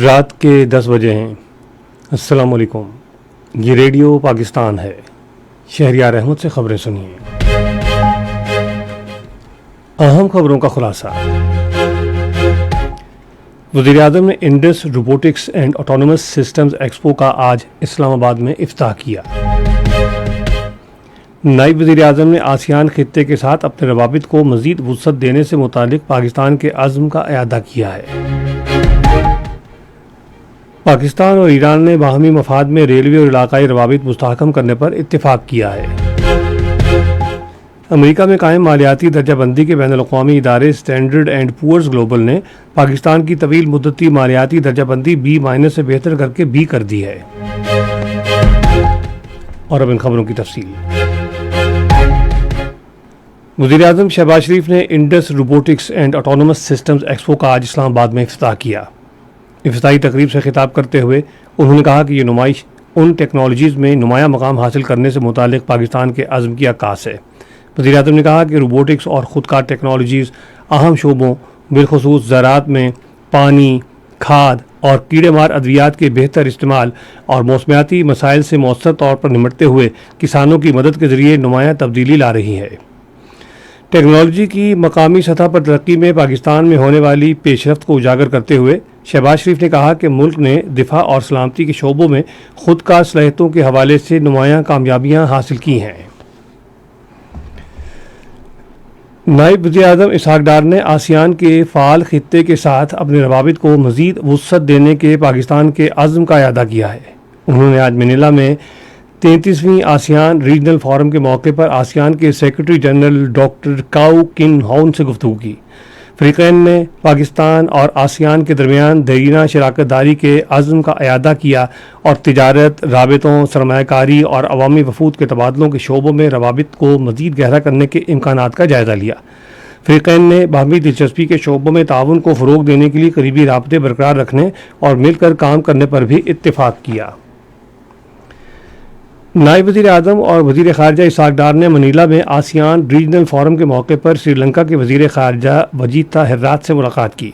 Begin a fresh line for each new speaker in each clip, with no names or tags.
رات کے 10 بجے ہیں۔ السلام علیکم، یہ ریڈیو پاکستان ہے۔ شہریار احمد سے خبریں سنیے۔ اہم خبروں کا خلاصہ۔ وزیر اعظم نے Indus robotics and autonomous systems expo کا آج اسلام آباد میں افتتاح کیا۔ نائب وزیر اعظم نے آسیان خطے کے ساتھ اپنے روابط کو مزید وسعت دینے سے متعلق پاکستان کے عزم کا اعادہ کیا ہے۔ پاکستان اور ایران نے باہمی مفاد میں ریلوے اور علاقائی روابط مستحکم کرنے پر اتفاق کیا ہے۔ امریکہ میں قائم مالیاتی درجہ بندی کے بین الاقوامی ادارے اسٹینڈرڈ اینڈ پورز گلوبل نے پاکستان کی طویل مدتی مالیاتی درجہ بندی B- سے بہتر کر کے B کر دی ہے۔ اور اب ان خبروں کی تفصیل۔ وزیر اعظم شہباز شریف نے Indus robotics and autonomous systems expo کا آج اسلام آباد میں افتتاح کیا۔ افتتاحی تقریب سے خطاب کرتے ہوئے انہوں نے کہا کہ یہ نمائش ان ٹیکنالوجیز میں نمایاں مقام حاصل کرنے سے متعلق پاکستان کے عزم کی عکاس ہے۔ وزیر اعظم نے کہا کہ روبوٹکس اور خودکار ٹیکنالوجیز اہم شعبوں بالخصوص زراعت میں پانی، کھاد اور کیڑے مار ادویات کے بہتر استعمال اور موسمیاتی مسائل سے مؤثر طور پر نمٹتے ہوئے کسانوں کی مدد کے ذریعے نمایاں تبدیلی لا رہی ہے۔ ٹیکنالوجی کی مقامی سطح پر ترقی میں پاکستان میں ہونے والی پیش رفت کو اجاگر کرتے ہوئے شہباز شریف نے کہا کہ ملک نے دفاع اور سلامتی کے شعبوں میں خود کار صلاحیتوں کے حوالے سے نمایاں کامیابیاں حاصل کی ہیں۔ نائب وزیر اعظم اسحاق ڈار نے آسیان کے فعال خطے کے ساتھ اپنے روابط کو مزید وسعت دینے کے پاکستان کے عزم کا اعادہ کیا ہے۔ انہوں نے آج منیلا میں 33ویں آسیان ریجنل فورم کے موقع پر آسیان کے سیکرٹری جنرل ڈاکٹر کاؤ کن ہون سے گفتگو کی۔ فریقین نے پاکستان اور آسیان کے درمیان دیرینہ شراکت داری کے عزم کا اعادہ کیا اور تجارت، رابطوں، سرمایہ کاری اور عوامی وفود کے تبادلوں کے شعبوں میں روابط کو مزید گہرا کرنے کے امکانات کا جائزہ لیا۔ فریقین نے باہمی دلچسپی کے شعبوں میں تعاون کو فروغ دینے کے لیے قریبی رابطے برقرار رکھنے اور مل کر کام کرنے پر بھی اتفاق کیا۔ نائب وزیر اعظم اور وزیر خارجہ اسحاق ڈار نے منیلا میں آسیان ریجنل فورم کے موقع پر سری لنکا کے وزیر خارجہ وجیتا ہرات سے ملاقات کی۔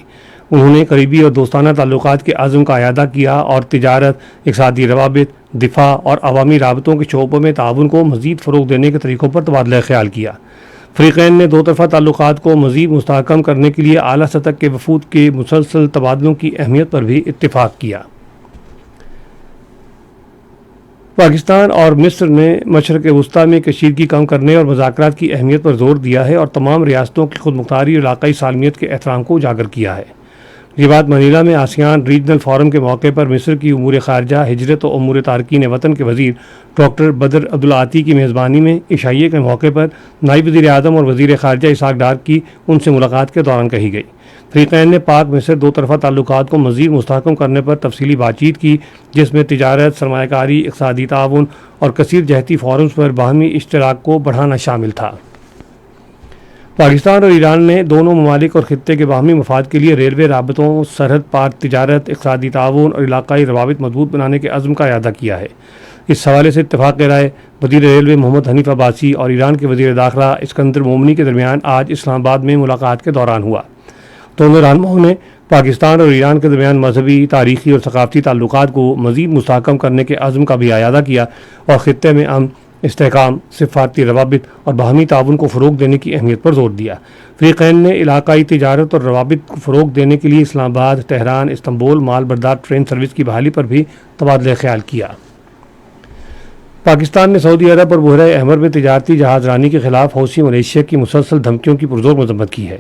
انہوں نے قریبی اور دوستانہ تعلقات کے عزم کا اعادہ کیا اور تجارت، اقتصادی روابط، دفاع اور عوامی رابطوں کے شعبوں میں تعاون کو مزید فروغ دینے کے طریقوں پر تبادلہ خیال کیا۔ فریقین نے دو طرفہ تعلقات کو مزید مستحکم کرنے کے لیے اعلیٰ سطح کے وفود کے مسلسل تبادلوں کی اہمیت پر بھی اتفاق کیا۔ پاکستان اور مصر نے مشرق وسطیٰ میں کشیدگی کم کرنے اور مذاکرات کی اہمیت پر زور دیا ہے اور تمام ریاستوں کی خود مختاری اور علاقائی سالمیت کے احترام کو اجاگر کیا ہے۔ یہ بات منیلا میں آسیان ریجنل فورم کے موقع پر مصر کی امور خارجہ، ہجرت و امور تارکین وطن کے وزیر ڈاکٹر بدر عبدالعاطی کی میزبانی میں عشائیے کے موقع پر نائب وزیر اعظم اور وزیر خارجہ اسحاق ڈار کی ان سے ملاقات کے دوران کہی گئی۔ فریقین نے پاک مصر دو طرفہ تعلقات کو مزید مستحکم کرنے پر تفصیلی بات چیت کی، جس میں تجارت، سرمایہ کاری، اقتصادی تعاون اور کثیر جہتی فورمز پر باہمی اشتراک کو بڑھانا شامل تھا۔ پاکستان اور ایران نے دونوں ممالک اور خطے کے باہمی مفاد کے لیے ریلوے رابطوں، سرحد پار تجارت، اقتصادی تعاون اور علاقائی روابط مضبوط بنانے کے عزم کا اعادہ کیا ہے۔ اس حوالے سے اتفاق رائے وزیر ریلوے محمد حنیف عباسی اور ایران کے وزیر داخلہ اسکندر مومنی کے درمیان آج اسلام آباد میں ملاقات کے دوران ہوا۔ دونوں رہنماؤں نے پاکستان اور ایران کے درمیان مذہبی، تاریخی اور ثقافتی تعلقات کو مزید مستحکم کرنے کے عزم کا بھی اعادہ کیا اور خطے میں امن، استحکام، سفارتی روابط اور باہمی تعاون کو فروغ دینے کی اہمیت پر زور دیا۔ فریقین نے علاقائی تجارت اور روابط کو فروغ دینے کے لیے اسلام آباد، تہران، استنبول مال بردار ٹرین سروس کی بحالی پر بھی تبادلہ خیال کیا۔ پاکستان نے سعودی عرب اور بحیرہ احمر میں تجارتی جہاز رانی کے خلاف حوثی ملیشیا کی مسلسل دھمکیوں کی پرزور مذمت کی ہے۔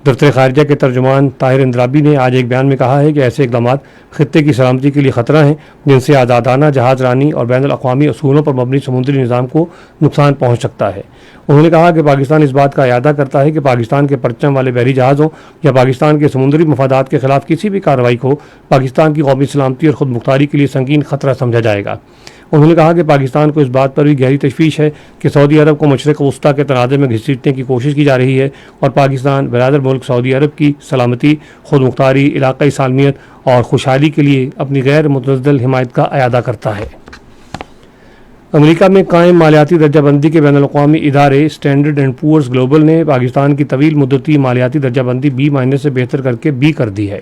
دفتر خارجہ کے ترجمان طاہر اندرابی نے آج ایک بیان میں کہا ہے کہ ایسے اقدامات خطے کی سلامتی کے لیے خطرہ ہیں، جن سے آزادانہ جہاز رانی اور بین الاقوامی اصولوں پر مبنی سمندری نظام کو نقصان پہنچ سکتا ہے۔ انہوں نے کہا کہ پاکستان اس بات کا اعادہ کرتا ہے کہ پاکستان کے پرچم والے بحری جہازوں یا پاکستان کے سمندری مفادات کے خلاف کسی بھی کارروائی کو پاکستان کی قومی سلامتی اور خود مختاری کے لیے سنگین خطرہ سمجھا جائے گا۔ انہوں نے کہا کہ پاکستان کو اس بات پر بھی گہری تشویش ہے کہ سعودی عرب کو مشرق وسطیٰ کے تنازع میں گھسیٹنے کی کوشش کی جا رہی ہے اور پاکستان برادر ملک سعودی عرب کی سلامتی، خود مختاری، علاقائی سالمیت اور خوشحالی کے لیے اپنی غیر متزلزل حمایت کا اعادہ کرتا ہے۔ امریکہ میں قائم مالیاتی درجہ بندی کے بین الاقوامی ادارے اسٹینڈرڈ اینڈ پورز گلوبل نے پاکستان کی طویل مدتی مالیاتی درجہ بندی B- سے بہتر کر کے B کر دی ہے۔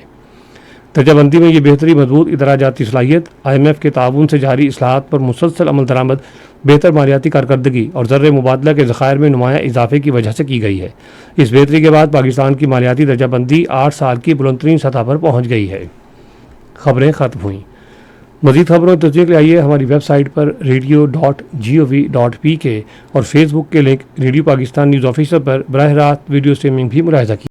درجہ بندی میں یہ بہتری مضبوط ادارہ جاتی صلاحیت، IMF کے تعاون سے جاری اصلاحات پر مسلسل عمل درآمد، بہتر مالیاتی کارکردگی اور زر مبادلہ کے ذخائر میں نمایاں اضافے کی وجہ سے کی گئی ہے۔ اس بہتری کے بعد پاکستان کی مالیاتی درجہ بندی 8 سال کی بلند ترین سطح پر پہنچ گئی ہے۔ خبریں ختم ہوئیں۔ مزید خبروں اور تصدیق کے لیے آئیے ہماری ویب سائٹ پر radio.gov.pk اور فیس بک کے link radio Pakistan news official پر براہ راست ویڈیو اسٹریمنگ بھی ملاحظہ کی۔